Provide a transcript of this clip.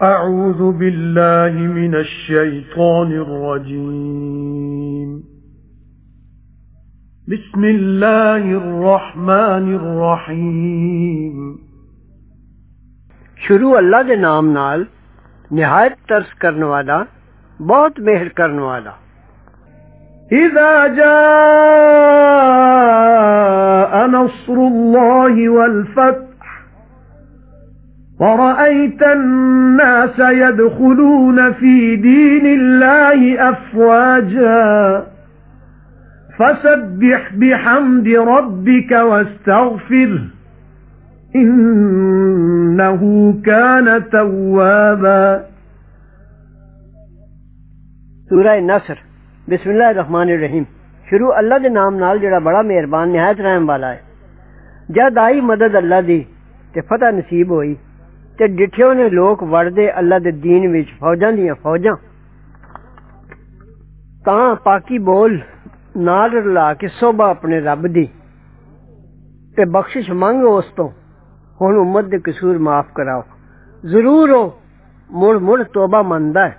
أعوذ بالله من الشيطان الرجيم بسم الله الرحمن الرحيم شروع اللہ دے نام نال نہایت ترس کرنے والا بہت مہر کرنے والا۔ إذا جاء نصر الله والفتح ورأيت الناس يدخلون في دين الله أفواجا فسبح بحمد ربك واستغفره إنه كان توابا۔ سورہ نصر بسم اللہ الرحمن الرحیم۔ شروع اللہ دے نام نال جڑا بڑا مہربان نہایت رحم والا ہے۔ جد آئی مدد اللہ دی تے فتح نصیب ہوئی تے ڈٹھیوں نے لوگ وڑدے اللہ دے دین وچ فوجاں دیاں فوجاں، تاں پاکی بول نال رلا کے صوبہ اپنے رب دی تے بخشش منگ اس تو، ہن امت دے قصور معاف کراؤ، ضرور ہو مڑ مڑ توبہ مندا ہے۔